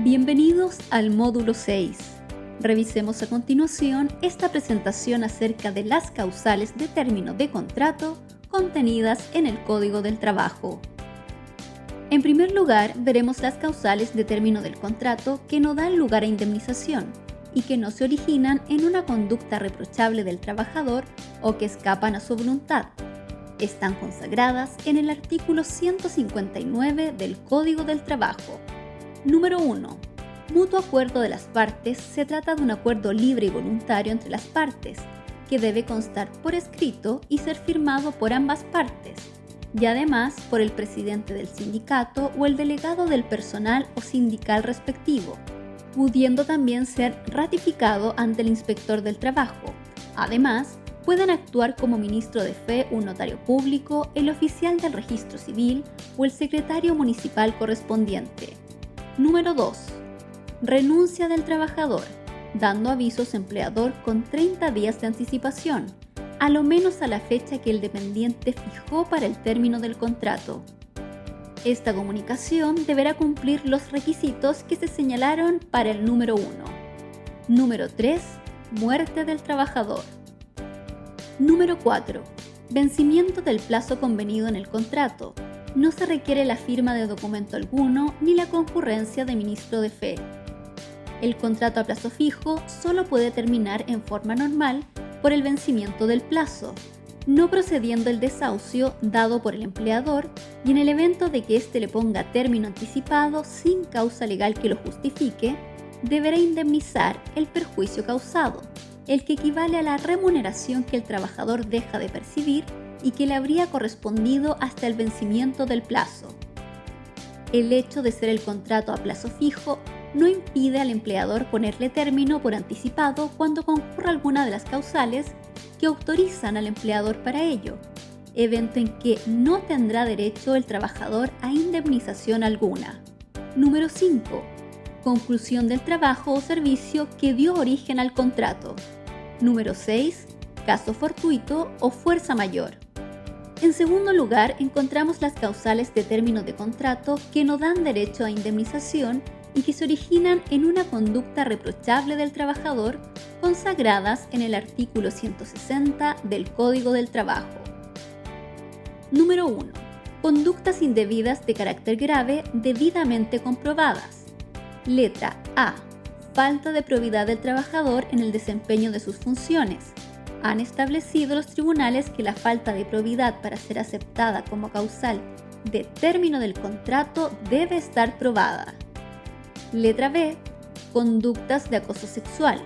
Bienvenidos al módulo 6. Revisemos a continuación esta presentación acerca de las causales de término de contrato contenidas en el Código del Trabajo. En primer lugar, veremos las causales de término del contrato que no dan lugar a indemnización y que no se originan en una conducta reprochable del trabajador o que escapan a su voluntad. Están consagradas en el artículo 159 del Código del Trabajo. Número 1. Mutuo acuerdo de las partes. Se trata de un acuerdo libre y voluntario entre las partes, que debe constar por escrito y ser firmado por ambas partes, y además por el presidente del sindicato o el delegado del personal o sindical respectivo, pudiendo también ser ratificado ante el inspector del trabajo. Además, pueden actuar como ministro de fe un notario público, el oficial del registro civil o el secretario municipal correspondiente. Número 2. Renuncia del trabajador, dando avisos empleador con 30 días de anticipación, a lo menos a la fecha que el dependiente fijó para el término del contrato. Esta comunicación deberá cumplir los requisitos que se señalaron para el número 1. Número 3. Muerte del trabajador. Número 4. Vencimiento del plazo convenido en el contrato. No se requiere la firma de documento alguno ni la concurrencia de ministro de fe. El contrato a plazo fijo solo puede terminar en forma normal por el vencimiento del plazo, no procediendo el desahucio dado por el empleador y en el evento de que éste le ponga término anticipado sin causa legal que lo justifique, deberá indemnizar el perjuicio causado, el que equivale a la remuneración que el trabajador deja de percibir y que le habría correspondido hasta el vencimiento del plazo. El hecho de ser el contrato a plazo fijo no impide al empleador ponerle término por anticipado cuando concurra alguna de las causales que autorizan al empleador para ello, evento en que no tendrá derecho el trabajador a indemnización alguna. Número 5. Conclusión del trabajo o servicio que dio origen al contrato. Número 6. Caso fortuito o fuerza mayor. En segundo lugar, encontramos las causales de término de contrato que no dan derecho a indemnización y que se originan en una conducta reprochable del trabajador, consagradas en el artículo 160 del Código del Trabajo. Número 1. Conductas indebidas de carácter grave debidamente comprobadas. Letra A. Falta de probidad del trabajador en el desempeño de sus funciones. Han establecido los tribunales que la falta de probidad para ser aceptada como causal de término del contrato debe estar probada. Letra B. Conductas de acoso sexual.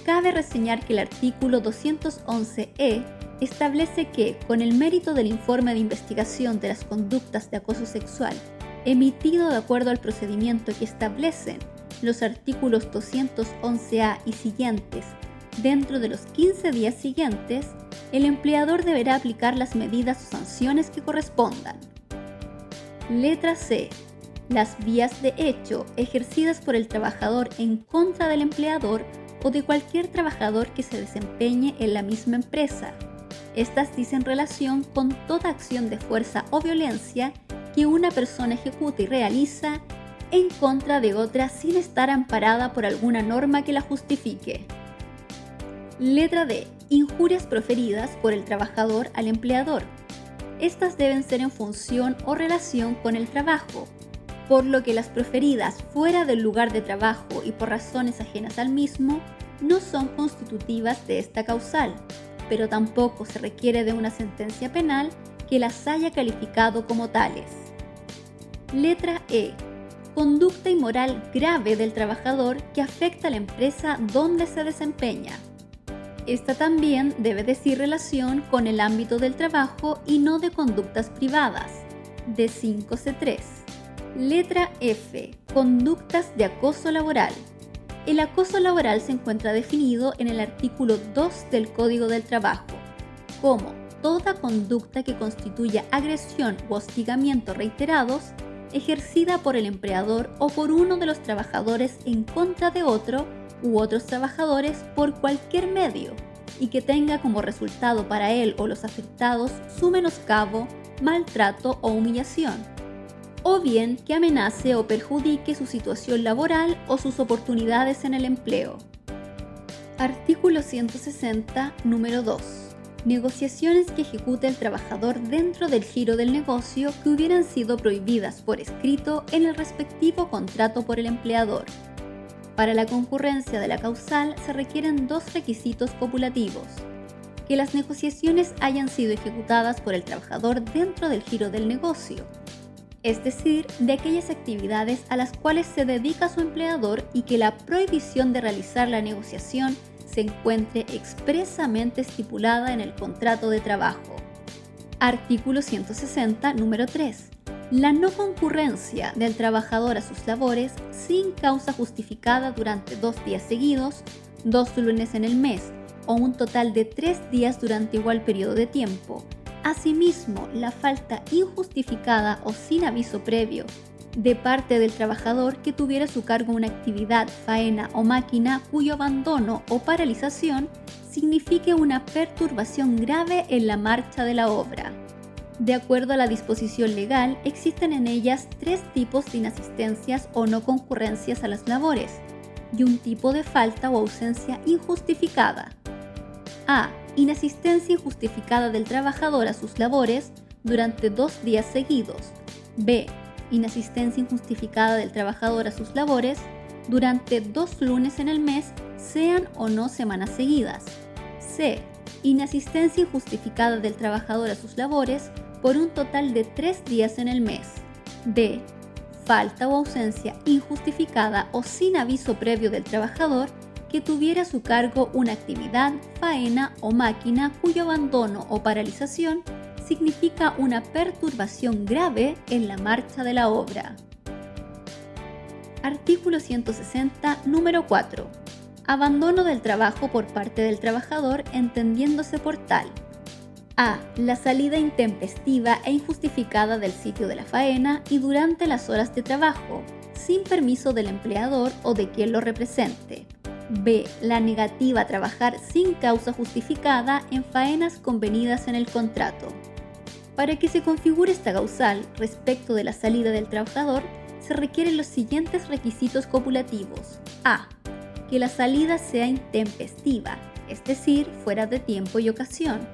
Cabe reseñar que el artículo 211-E establece que, con el mérito del informe de investigación de las conductas de acoso sexual, emitido de acuerdo al procedimiento que establecen los artículos 211-A y siguientes, dentro de los 15 días siguientes, el empleador deberá aplicar las medidas o sanciones que correspondan. Letra C. Las vías de hecho ejercidas por el trabajador en contra del empleador o de cualquier trabajador que se desempeñe en la misma empresa. Estas dicen relación con toda acción de fuerza o violencia que una persona ejecuta y realiza en contra de otra sin estar amparada por alguna norma que la justifique. Letra D. Injurias proferidas por el trabajador al empleador. Estas deben ser en función o relación con el trabajo, por lo que las proferidas fuera del lugar de trabajo y por razones ajenas al mismo no son constitutivas de esta causal, pero tampoco se requiere de una sentencia penal que las haya calificado como tales. Letra E. Conducta inmoral grave del trabajador que afecta a la empresa donde se desempeña. Esta también debe decir relación con el ámbito del trabajo y no de conductas privadas, de 5C3. Letra F. Conductas de acoso laboral. El acoso laboral se encuentra definido en el artículo 2 del Código del Trabajo como toda conducta que constituya agresión u hostigamiento reiterados ejercida por el empleador o por uno de los trabajadores en contra de otro u otros trabajadores por cualquier medio y que tenga como resultado para él o los afectados su menoscabo, maltrato o humillación, o bien que amenace o perjudique su situación laboral o sus oportunidades en el empleo. Artículo 160, número 2. Negociaciones que ejecute el trabajador dentro del giro del negocio que hubieran sido prohibidas por escrito en el respectivo contrato por el empleador. Para la concurrencia de la causal se requieren dos requisitos copulativos: que las negociaciones hayan sido ejecutadas por el trabajador dentro del giro del negocio, es decir, de aquellas actividades a las cuales se dedica su empleador, y que la prohibición de realizar la negociación se encuentre expresamente estipulada en el contrato de trabajo. Artículo 160, número 3. La no concurrencia del trabajador a sus labores sin causa justificada durante 2 días seguidos, 2 lunes en el mes, o un total de 3 días durante igual periodo de tiempo. Asimismo, la falta injustificada o sin aviso previo de parte del trabajador que tuviera a su cargo una actividad, faena o máquina cuyo abandono o paralización signifique una perturbación grave en la marcha de la obra. De acuerdo a la disposición legal, existen en ellas 3 tipos de inasistencias o no concurrencias a las labores y un tipo de falta o ausencia injustificada. A. Inasistencia injustificada del trabajador a sus labores durante 2 días seguidos. B. Inasistencia injustificada del trabajador a sus labores durante 2 lunes en el mes, sean o no semanas seguidas. C. Inasistencia injustificada del trabajador a sus labores por un total de 3 días en el mes. D. Falta o ausencia injustificada o sin aviso previo del trabajador que tuviera a su cargo una actividad, faena o máquina cuyo abandono o paralización significa una perturbación grave en la marcha de la obra. Artículo 160, número 4. Abandono del trabajo por parte del trabajador, entendiéndose por tal: A. La salida intempestiva e injustificada del sitio de la faena y durante las horas de trabajo, sin permiso del empleador o de quien lo represente. B. La negativa a trabajar sin causa justificada en faenas convenidas en el contrato. Para que se configure esta causal respecto de la salida del trabajador, se requieren los siguientes requisitos copulativos. A. Que la salida sea intempestiva, es decir, fuera de tiempo y ocasión.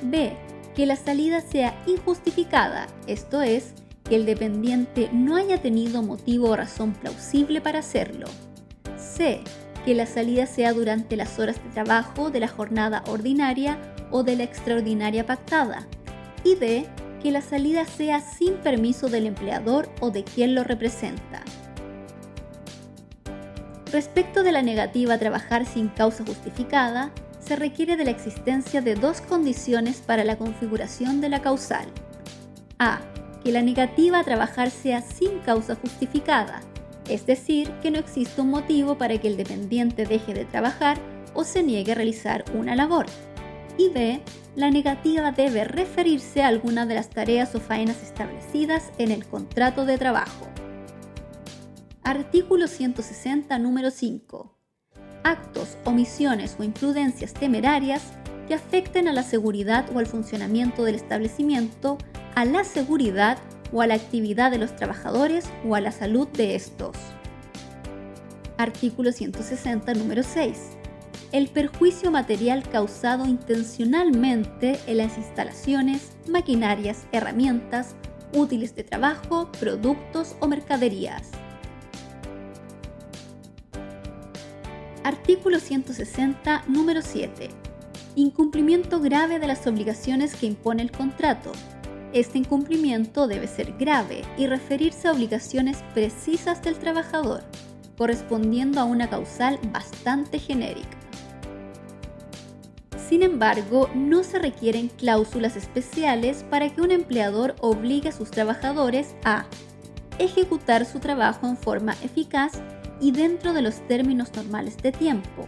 B. Que la salida sea injustificada, esto es, que el dependiente no haya tenido motivo o razón plausible para hacerlo. C. Que la salida sea durante las horas de trabajo de la jornada ordinaria o de la extraordinaria pactada. Y D. Que la salida sea sin permiso del empleador o de quien lo representa. Respecto de la negativa a trabajar sin causa justificada, se requiere de la existencia de 2 condiciones para la configuración de la causal. A. Que la negativa a trabajar sea sin causa justificada, es decir, que no existe un motivo para que el dependiente deje de trabajar o se niegue a realizar una labor. Y B. La negativa debe referirse a alguna de las tareas o faenas establecidas en el contrato de trabajo. Artículo 160, número 5. Actos, omisiones o imprudencias temerarias que afecten a la seguridad o al funcionamiento del establecimiento, a la seguridad o a la actividad de los trabajadores o a la salud de estos. Artículo 160, número 6. El perjuicio material causado intencionalmente en las instalaciones, maquinarias, herramientas, útiles de trabajo, productos o mercaderías. Artículo 160, número 7. Incumplimiento grave de las obligaciones que impone el contrato. Este incumplimiento debe ser grave y referirse a obligaciones precisas del trabajador, correspondiendo a una causal bastante genérica. Sin embargo, no se requieren cláusulas especiales para que un empleador obligue a sus trabajadores a ejecutar su trabajo en forma eficaz y dentro de los términos normales de tiempo,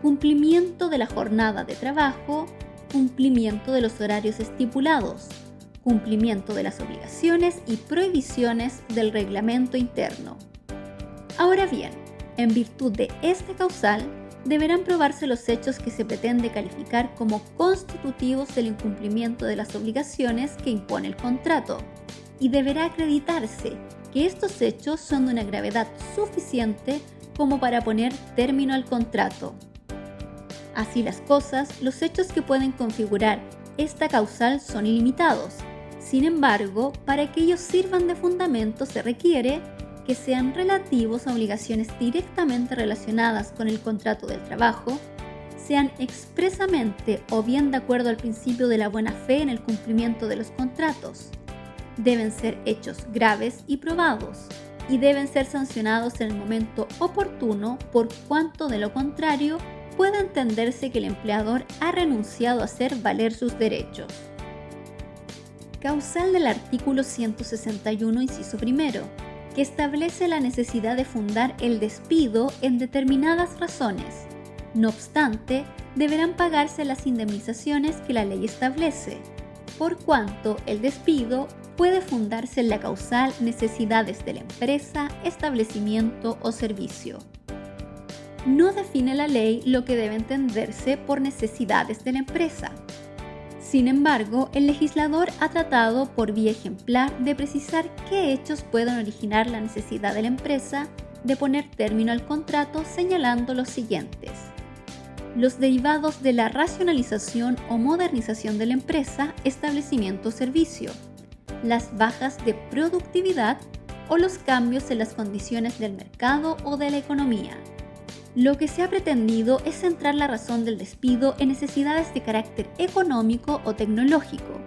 cumplimiento de la jornada de trabajo, cumplimiento de los horarios estipulados, cumplimiento de las obligaciones y prohibiciones del reglamento interno. Ahora bien, en virtud de esta causal, deberán probarse los hechos que se pretende calificar como constitutivos del incumplimiento de las obligaciones que impone el contrato, y deberá acreditarse que estos hechos son de una gravedad suficiente como para poner término al contrato. Así las cosas, los hechos que pueden configurar esta causal son ilimitados. Sin embargo, para que ellos sirvan de fundamento se requiere que sean relativos a obligaciones directamente relacionadas con el contrato del trabajo, sean expresamente o bien de acuerdo al principio de la buena fe en el cumplimiento de los contratos. Deben ser hechos graves y probados, y deben ser sancionados en el momento oportuno, por cuanto de lo contrario puede entenderse que el empleador ha renunciado a hacer valer sus derechos. Causal del artículo 161, inciso primero, que establece la necesidad de fundar el despido en determinadas razones. No obstante, deberán pagarse las indemnizaciones que la ley establece, por cuanto el despido puede fundarse en la causal necesidades de la empresa, establecimiento o servicio. No define la ley lo que debe entenderse por necesidades de la empresa. Sin embargo, el legislador ha tratado por vía ejemplar de precisar qué hechos pueden originar la necesidad de la empresa de poner término al contrato, señalando los siguientes: los derivados de la racionalización o modernización de la empresa, establecimiento o servicio, las bajas de productividad o los cambios en las condiciones del mercado o de la economía. Lo que se ha pretendido es centrar la razón del despido en necesidades de carácter económico o tecnológico,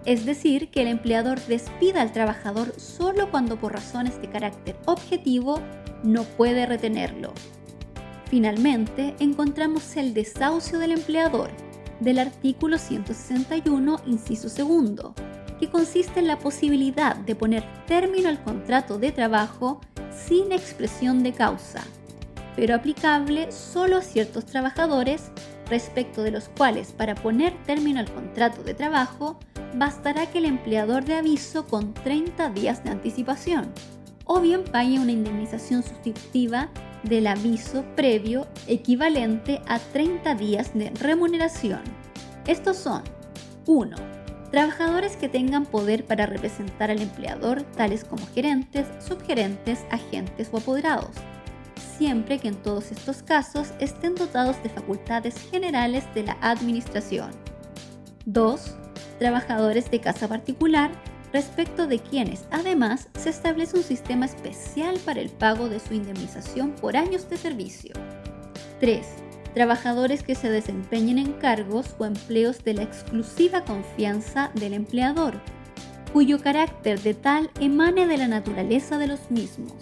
es decir, que el empleador despida al trabajador solo cuando por razones de carácter objetivo no puede retenerlo. Finalmente, encontramos el desahucio del empleador del artículo 161, inciso segundo, que consiste en la posibilidad de poner término al contrato de trabajo sin expresión de causa, pero aplicable solo a ciertos trabajadores, respecto de los cuales para poner término al contrato de trabajo bastará que el empleador dé aviso con 30 días de anticipación, o bien pague una indemnización sustitutiva del aviso previo equivalente a 30 días de remuneración. Estos son: 1. Trabajadores que tengan poder para representar al empleador, tales como gerentes, subgerentes, agentes o apoderados, siempre que en todos estos casos estén dotados de facultades generales de la administración. 2. Trabajadores de casa particular, respecto de quienes, además, se establece un sistema especial para el pago de su indemnización por años de servicio. 3. Trabajadores que se desempeñen en cargos o empleos de la exclusiva confianza del empleador, cuyo carácter de tal emane de la naturaleza de los mismos.